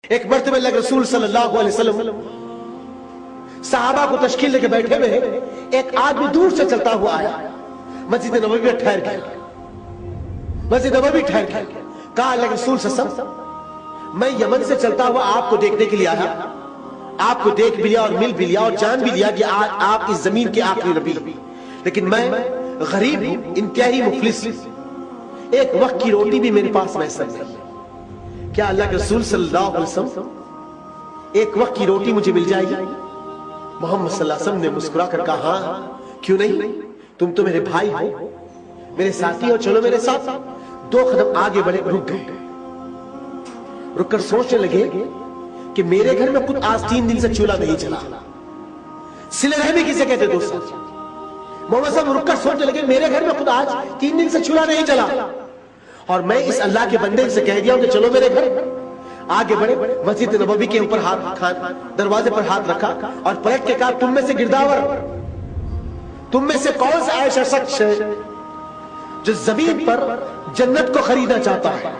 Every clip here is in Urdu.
ایک مرتبہ اللہ کے رسول صلی اللہ علیہ وسلم صحابہ کو تشکیل لے کے بیٹھے ہوئے ہیں، ایک آدمی دور سے چلتا ہوا آیا، مسجد نبوی میں ٹھہر گیا، مسجد نبوی ٹھہر گیا، کہا اللہ کے رسول صلی اللہ علیہ وسلم میں یمن سے چلتا ہوا آپ کو دیکھنے کے لیے آیا، آپ کو دیکھ بھی لیا اور مل بھی لیا اور جان بھی لیا کہ آپ اس زمین کے آخری نبی، لیکن میں غریب ہوں، انتہائی مفلس، ایک وقت کی روٹی بھی میرے پاس میسر نہیں، کیا اللہ کے رسول صلی اللہ علیہ وسلم ایک وقت کی روٹی مجھے مل جائے گی؟ محمد صلی اللہ علیہ وسلم نے مسکرا کر کہا ہاں کیوں نہیں، تم تو میرے بھائی ہو، میرے ساتھی ہو، چلو میرے ساتھ۔ 2 قدم آگے بڑھے، رک گئے، رک کر سوچنے لگے کہ میرے گھر میں خود آج 3 دن سے چولہا نہیں چلا، صلہ رحمی کسے کہتے دوست؟ محمد صاحب رک کر سوچنے لگے میرے گھر میں خود آج 3 دن سے چولہا نہیں چلا، اور میں اس اللہ کے بندے سے کہہ دیا ہوں کہ چلو میرے گھر۔ آگے بڑھے، مسجد نبوی کے اوپر دروازے پر ہاتھ رکھا اور پلٹ کے کہا تم میں سے گرداور، تم میں سے کون سا ایسا شخص ہے جو زمین پر جنت کو خریدنا چاہتا ہے؟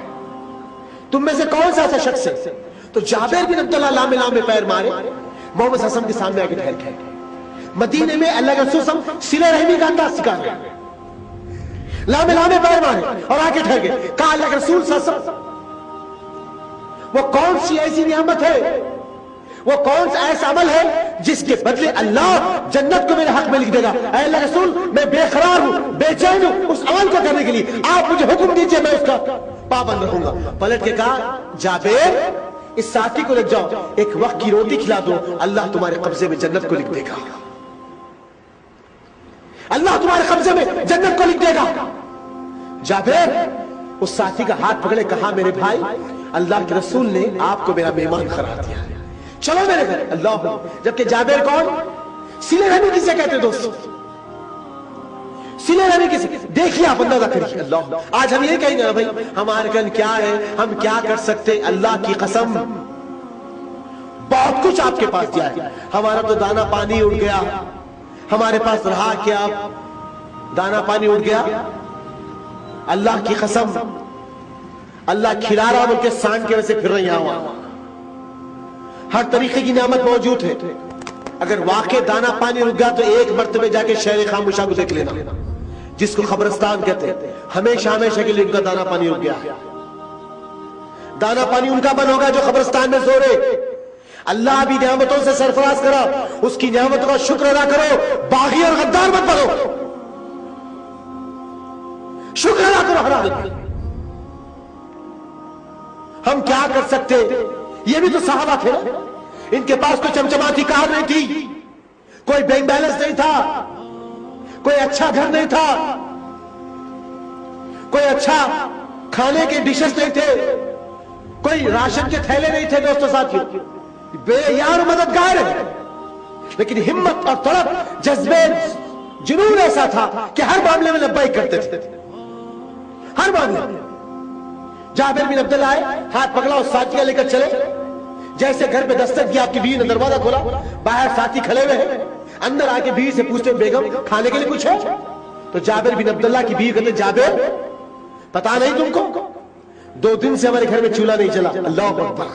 تم میں سے کون سا ایسا شخص ہے؟ تو جابر بن عبداللہ لامے لامے پیر مارے، محمد صلی اللہ علیہ وسلم کے سامنے آگے ٹھہر گئے۔ مدینے میں اللہ کے رسول صلی اللہ علیہ وسلم صلہ رحمی کا انداز سکھا رہے ہیں، لامے لامے پیر مارے اور آگے ٹھہر گئے، کہا اللہ کے رسول صلی اللہ علیہ وسلم وہ کون سی ایسی نعمت ہے، وہ کون سا ایسا عمل ہے جس کے بدلے اللہ جنت کو میرے حق میں لکھ دے گا؟ اے اللہ رسول میں بے قرار ہوں، بے چین ہوں اس عمل کو کرنے کے لیے، آپ مجھے حکم دیجئے میں اس کا پابند رہوں گا۔ پلٹ کے کہا جابر اس ساتھی کو لے جاؤ، ایک وقت کی روٹی کھلا دو، اللہ تمہارے قبضے میں جنت کو لکھ دے گا، اللہ تمہارے قبضے میں جنت کو لکھ دے گا۔ جابر اس ساتھی کا ہاتھ پکڑے، کہا میرے بھائی اللہ کے رسول نے آپ کو میرا مہمان قرار دیا، چلو میرے گھر۔ اللہ، جبکہ جابر کون؟ صلہ رحمی کسے کہتے دوستو؟ صلہ رحمی کسے؟ دیکھیے آپ اندازہ کریے۔ اللہ، آج ہم یہ کہیں گے بھائی ہمارے کن کیا ہے، ہم کیا کر سکتے؟ اللہ کی قسم بہت کچھ آپ کے پاس دیا ہے، ہمارا تو دانا پانی اڑ گیا، ہمارے پاس رہا کیا؟ دانا پانی اڑ گیا۔ اللہ کی قسم اللہ کھلا رہا بول کے سانڈ کے ویسے پھر رہی ہوا، ہر طریقے کی نعمت موجود ہے۔ اگر واقع دانا پانی رک گیا تو ایک مرتبہ جا کے شہر خاموشہ کو دیکھ لینا، جس کو قبرستان کہتے ہیں، ہمیشہ ہمیشہ کے لیے ان کا دانا پانی رک گیا، دانا پانی ان کا بند ہوگا جو قبرستان میں سو رہے۔ اللہ بھی نعمتوں سے سرفراز کرا، اس کی نعمتوں کا شکر ادا کرو، باغی اور غدار مت بنو، شکر ادا کرو ہر حال۔ ہم کیا کر سکتے؟ یہ بھی تو صحابہ تھے نا، ان کے پاس کوئی چمچماتی کار نہیں تھی، کوئی بینک بیلنس نہیں تھا، کوئی اچھا گھر نہیں تھا، کوئی اچھا کھانے کے ڈشز نہیں تھے، کوئی راشن کے تھیلے نہیں تھے دوستو ساتھیوں، بے یار مددگار ہے، لیکن ہمت اور طلب، جذبے، جنون ایسا تھا کہ ہر معاملے میں لبیک کرتے تھے، ہر معاملے میں۔ جابر بن عبداللہ آئے، ہاتھ پکڑا اور ساتھیاں لے کر چلے، جیسے گھر پہ دستک دیا آپ کی بیوی نے دروازہ کھولا، باہر ساتھی کھڑے ہوئے ہیں، اندر آ کے بیوی سے پوچھتے بیگم کھانے کے لیے کچھ ہے؟ تو جابر بن عبداللہ کی بیوی کہتے جابر پتا نہیں تم کو 2 دن سے ہمارے گھر میں چولہا نہیں چلا۔ اللہ اکبر۔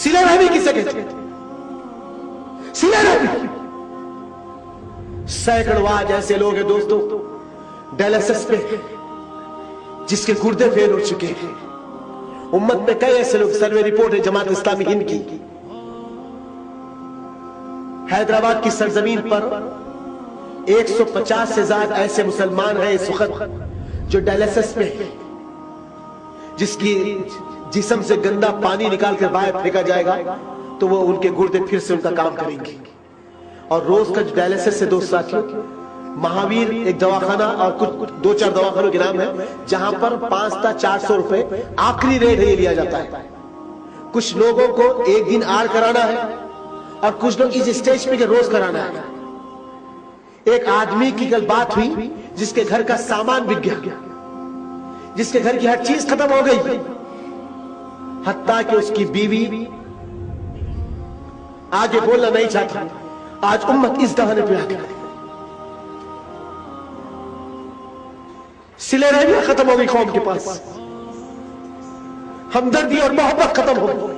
صلہ رحمی کسے کہتے ہیں؟ صلہ رحمی سینکڑوں آج ایسے لوگ ہیں دوستو ڈائلسس پہ جس کے گردے فیل ہو چکے ہیں، امت میں کئی ایسے لوگ، سروے رپورٹ ہے جماعت اسلامی ہند کی، حیدرآباد کی سرزمین پر 150 سے زیادہ ایسے مسلمان ہیں اس وقت جو ڈائلسس میں ہیں، جس کی جسم سے گندا پانی نکال کر باہر پھینکا جائے گا تو وہ ان کے گردے پھر سے ان کا کام کریں گے۔ اور روز کا جو ڈائلسس سے دوست ساتھیوں، مہاویر ایک دواخانہ اور کچھ 2-4 دواخانوں کے نام ہے جہاں پر 5 تا 400 روپے آخری ریٹ ہے یہ لیا جاتا ہے۔ کچھ لوگوں کو ایک دن آر کرانا ہے اور کچھ لوگ اس اسٹیج پہ روز کرانا ہے۔ ایک آدمی کی کل بات ہوئی جس کے گھر کا سامان بک گیا، جس کے گھر کی ہر چیز ختم ہو گئی، حتیٰ کہ اس کی بیوی آگے بولنا نہیں چاہتا۔ آج امت اس دہانے پہ آ گئی، صلہ رحمی ختم ہو گئی قوم کے پاس، ہمدردی اور محبت ختم ہو گئی۔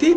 3